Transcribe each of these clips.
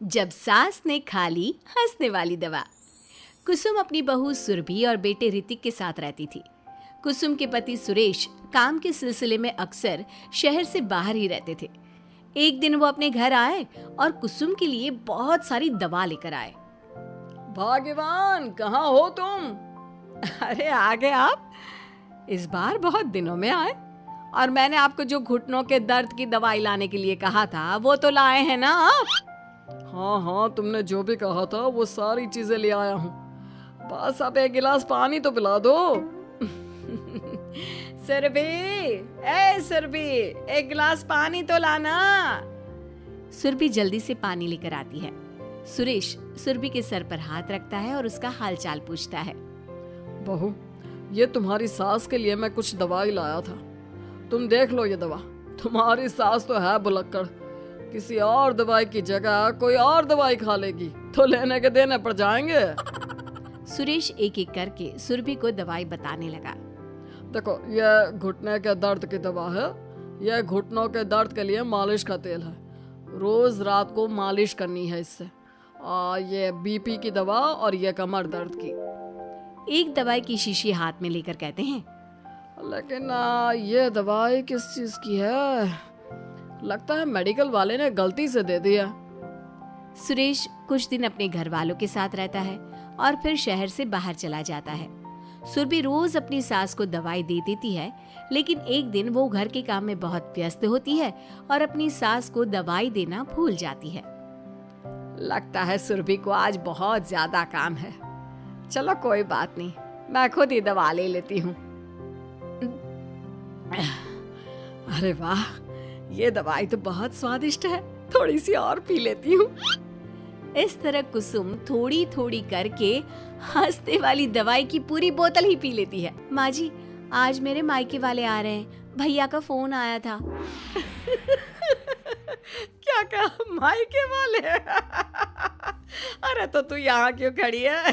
जब सास ने खा ली हंसने वाली दवा। कुसुम अपनी बहू सुरभि और बेटे ऋतिक के साथ रहती थी। कुसुम के पति सुरेश काम के सिलसिले में अक्सर शहर से बाहर ही रहते थे। एक दिन वो अपने घर आए और कुसुम के लिए बहुत सारी दवा लेकर आए। भाग्यवान, कहाँ हो तुम? अरे आ गए आप। इस बार बहुत दिनों में आए और मैंने आपको जो घुटनों के दर्द की दवाई लाने के लिए कहा था वो तो लाए हैं ना आप? हाँ हाँ, तुमने जो भी कहा था वो सारी चीजें ले आया हूँ। बस अब एक गिलास पानी तो पिला दो। सुरभि, एक गिलास पानी तो लाना। सुरभि जल्दी से पानी लेकर आती है। सुरेश सुरभि के सर पर हाथ रखता है और उसका हालचाल पूछता है। बहू, ये तुम्हारी सास के लिए मैं कुछ दवाई लाया था। तुम देख लो ये दवा। तुम्हारी सास तो है भुलक्कड़, किसी और दवाई की जगह कोई और दवाई खा लेगी तो लेने के देने पड़ जाएंगे। सुरेश एक एक करके सुरभि को दवाई बताने लगा। देखो, यह घुटने के दर्द की दवा है। यह घुटनों के दर्द के लिए मालिश का तेल है। रोज रात को मालिश करनी है इससे। ये बीपी की दवा और ये कमर दर्द की। एक दवाई की शीशी हाथ में लेकर कहते हैं, लेकिन ये दवाई किस चीज की है? लगता है मेडिकल वाले ने गलती से दे दिया। सुरेश कुछ दिन अपने घर वालों के साथ रहता है और फिर शहर से बाहर चला जाता है। सुरभि रोज अपनी सास को दवाई दे देती है, लेकिन एक दिन वो घर के काम में बहुत व्यस्त होती है और अपनी सास को दवाई देना भूल जाती है। लगता है सुरभि को आज बहुत ज्यादा काम है। चलो कोई बात नहीं, मैं खुद ही दवा ले लेती हूँ। अरे वाह, ये दवाई तो बहुत स्वादिष्ट है। थोड़ी सी और पी लेती हूँ। इस तरह कुसुम थोड़ी थोड़ी करके हंसने वाली दवाई की पूरी बोतल ही पी लेती है। माँ जी, आज मेरे मायके वाले आ रहे हैं। भैया का फोन आया था। क्या कहा? मायके वाले? अरे तो तू यहाँ क्यों खड़ी है?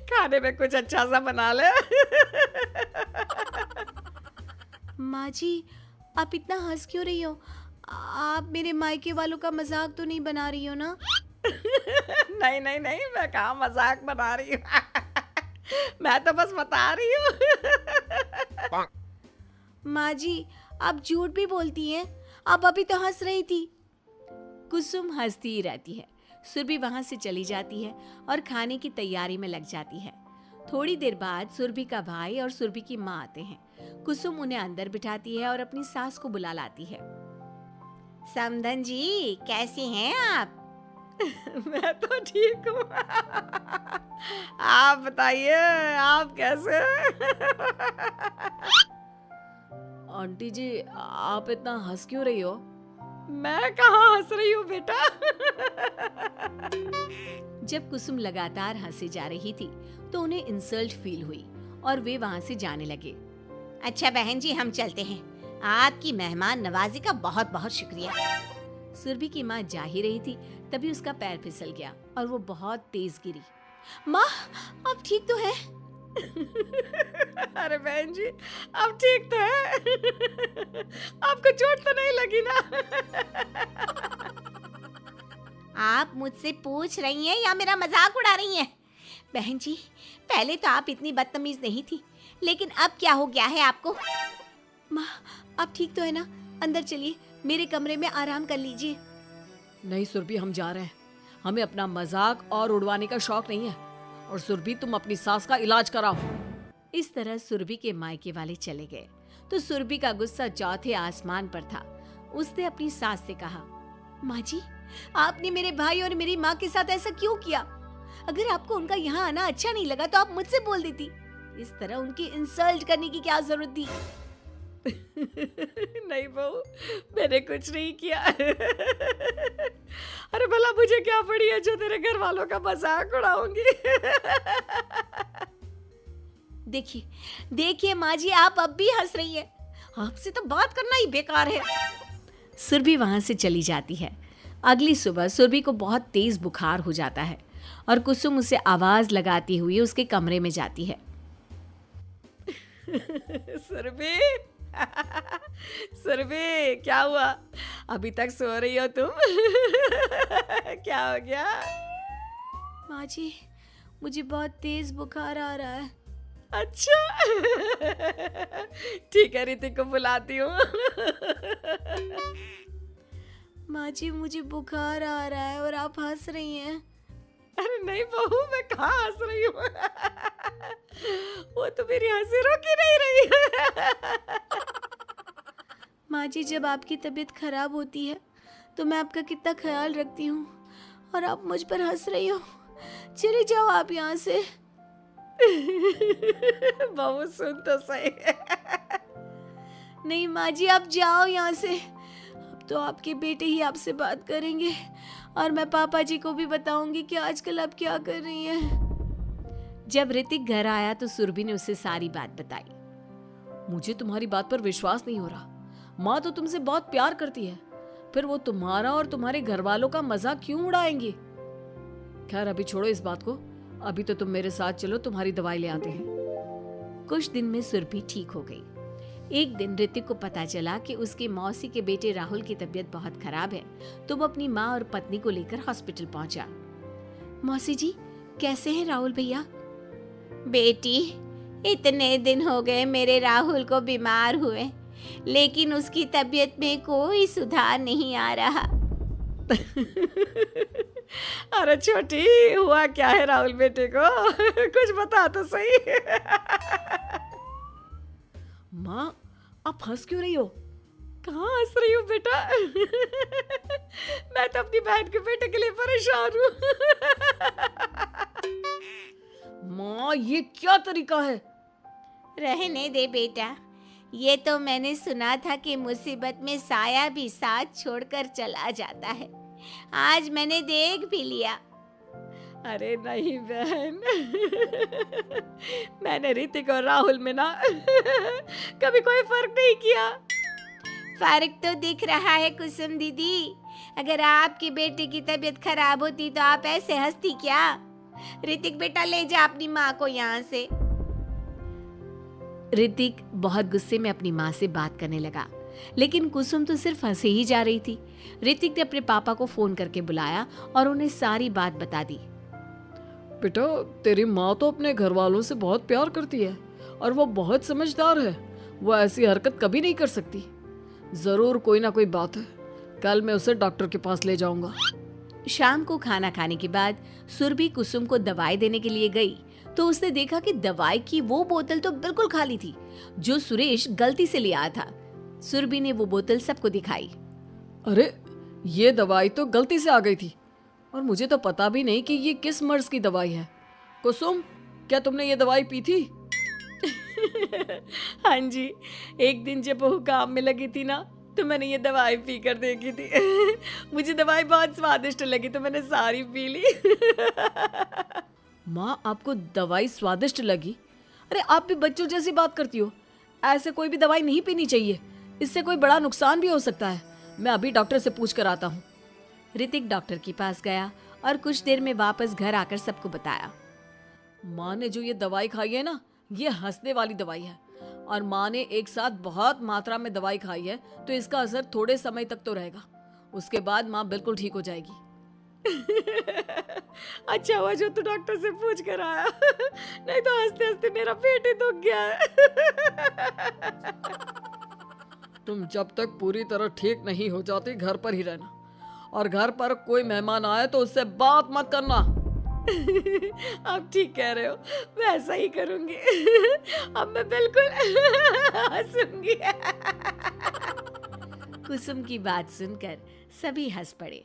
खाने में कुछ अच्छा सा बना ले। माँ जी, आप इतना हंस क्यों रही हो? आप मेरे मायके वालों का मजाक तो नहीं बना रही हो ना? नहीं नहीं नहीं, मैं कहाँ मजाक बना रही हूँ। मैं तो बस बता रही हूँ। माँ जी, आप झूठ भी बोलती हैं। आप अभी तो हंस रही थी। कुसुम हंसती ही रहती है। सुरभि वहां से चली जाती है और खाने की तैयारी में लग जाती है। थोड़ी देर बाद सुरभि का भाई और सुरभि की माँ आते हैं। कुसुम उन्हें अंदर बिठाती है और अपनी सास को बुला लाती है। समधन जी, कैसी हैं आप? मैं तो ठीक हूँ। आप बताइए, आप कैसे? आंटी जी, आप इतना हंस क्यों रही हो? मैं कहाँ हंस रही हूँ बेटा। जब कुसुम लगातार हंसे जा रही थी तो उन्हें इंसल्ट फील हुई और वे वहां से जाने लगे। अच्छा बहन जी, हम चलते हैं। आपकी मेहमान नवाजी का बहुत बहुत शुक्रिया। सुरभि की माँ जा ही रही थी, तभी उसका पैर फिसल गया और वो बहुत तेज गिरी। माँ, आप ठीक तो हैं? अरे बहन जी, आप ठीक तो हैं? आपको चोट तो नहीं लगी ना? आप मुझसे पूछ रही हैं या मेरा मजाक उड़ा रही हैं? बहन जी, पहले तो आप इतनी बदतमीज नहीं थी, लेकिन अब क्या हो गया है आपको? माँ, आप ठीक तो है ना? अंदर चलिए, मेरे कमरे में आराम कर लीजिए। नहीं सुरभि, हम जा रहे हैं। हमें अपना मजाक और उड़वाने का शौक नहीं है। और सुरभि, तुम अपनी सास का इलाज कराओ। इस तरह सुरभि के मायके वाले चले गए तो सुरभि का गुस्सा चौथे आसमान पर था। उसने अपनी सास से कहा, माँ जी, आपने मेरे भाई और मेरी माँ के साथ ऐसा क्यों किया? अगर आपको उनका यहाँ आना अच्छा नहीं लगा तो आप मुझसे बोल देती। इस तरह उनकी इंसल्ट करने की क्या जरूरत थी? नहीं बहू, मैंने कुछ नहीं किया। अरे भला मुझे क्या पड़ी है जो तेरे घर वालों का मजाक उड़ाऊंगी? देखिए देखिए माँ जी, आप अब भी हंस रही हैं। आपसे तो बात करना ही बेकार है। सुरभि वहां से चली जाती है। अगली सुबह सुरभि को बहुत तेज बुखार हो जाता है और कुसुम उसे आवाज लगाती हुई उसके कमरे में जाती है। सुरभि, सुरभि, क्या हुआ? अभी तक सो रही हो तुम? क्या हो गया? माँ जी, मुझे बहुत तेज बुखार आ रहा है। अच्छा। ठीक है, ऋतिक को बुलाती हूँ। माँ जी, मुझे बुखार आ रहा है और आप हंस रही हैं। अरे नहीं बहू, मैं कहाँ हंस रही हूँ। वो तो मेरी हंसी रोक ही नहीं रही है। माँ जी, जब आपकी तबीयत खराब होती है तो मैं आपका कितना ख्याल रखती हूँ और आप मुझ पर हंस रही हो। चले जाओ आप यहाँ से। बहू सुन तो सही। नहीं माँ जी, आप जाओ यहाँ से। अब तो आपके बेटे ही आपसे बात करेंगे और मैं पापा जी को भी बताऊंगी कि आजकल आप क्या कर रही हैं। जब ऋतिक घर आया तो सुरभि ने उसे सारी बात बताई। मुझे तुम्हारी बात पर विश्वास नहीं हो रहा। माँ तो तुमसे बहुत प्यार करती है, फिर वो तुम्हारा और तुम्हारे घर वालों का मजाक क्यों उड़ाएंगी? खैर अभी छोड़ो इस बात को, अभी तो तुम मेरे साथ चलो, तुम्हारी दवाई ले आते हैं। कुछ दिन में सुरभि ठीक हो गई। एक दिन ऋतिक को पता चला कि उसके मौसी के बेटे राहुल की तबीयत बहुत खराब है, तो वो अपनी माँ और पत्नी को लेकर हॉस्पिटल पहुंचा। मौसी जी, कैसे हैं राहुल भैया? बेटी, इतने दिन हो गए मेरे राहुल को बीमार हुए, लेकिन उसकी तबीयत में कोई सुधार नहीं आ रहा। अरे छोटी, हुआ क्या है राहुल बेटे को? कुछ बता तो सही। माँ, आप हंस क्यों रही हो? कहाँ हंस रही हो बेटा? मैं तो अपनी बहन के बेटे के लिए परेशान हूँ। माँ, ये क्या तरीका है? रहने दे बेटा, ये तो मैंने सुना था कि मुसीबत में साया भी साथ छोड़कर चला जाता है। आज मैंने देख भी लिया। अरे नहीं बहन, मैंने ऋतिक और राहुल में ना कभी कोई फर्क नहीं किया। फर्क तो दिख रहा है कुसुम दीदी। अगर आपके बेटे की तबीयत खराब होती तो आप ऐसे हंसती क्या? ऋतिक बेटा, ले जा अपनी माँ को यहाँ से। ऋतिक बहुत गुस्से में अपनी माँ से बात करने लगा, लेकिन कुसुम तो सिर्फ हंसे ही जा रही थी। ऋतिक ने अपने पापा को फोन करके बुलाया और उन्हें सारी बात बता दी। बेटा, तेरी माँ तो अपने घर वालों से बहुत प्यार करती है और वो बहुत समझदार है। वो ऐसी हरकत कभी नहीं कर सकती। जरूर कोई ना कोई बात है। कल मैं उसे डॉक्टर के पास ले जाऊंगा। शाम को खाना खाने के बाद सुरभि कुसुम को दवाई देने के लिए गई तो उसने देखा कि दवाई की वो बोतल तो बिल्कुल खाली थी जो सुरेश गलती से ले आया था। सुरभि ने वो बोतल सबको दिखाई। अरे, ये दवाई तो गलती से आ गई थी और मुझे तो पता भी नहीं कि ये किस मर्ज की दवाई है। कुसुम, क्या तुमने ये दवाई पी थी? हाँ जी, एक दिन जब बहू काम में लगी थी ना, तो मैंने ये दवाई पी कर देखी थी। मुझे दवाई बहुत स्वादिष्ट लगी तो मैंने सारी पी ली। माँ, आपको दवाई स्वादिष्ट लगी? अरे आप भी बच्चों जैसी बात करती हो। ऐसे कोई भी दवाई नहीं पीनी चाहिए, इससे कोई बड़ा नुकसान भी हो सकता है। मैं अभी डॉक्टर से पूछ कर आता हूँ। ऋतिक डॉक्टर के पास गया और कुछ देर में वापस घर आकर सबको बताया। माँ ने जो ये दवाई खाई है ना, ये हंसने वाली दवाई है और माँ ने एक साथ बहुत मात्रा में दवाई खाई है, तो इसका असर थोड़े समय तक तो रहेगा। उसके बाद माँ बिल्कुल ठीक हो जाएगी। अच्छा हुआ जो तू डॉक्टर से पूछ कर आया, नहीं तो हंसते हंसते मेरा पेट ही दुख गया है। तुम जब तक पूरी तरह ठीक नहीं हो जाती घर पर ही रहना, और घर पर कोई मेहमान आए तो उससे बात मत करना। आप ठीक कह रहे हो, मैं ऐसा ही करूंगी। अब मैं बिल्कुल हंसूंगी। कुसुम की बात सुनकर सभी हंस पड़े।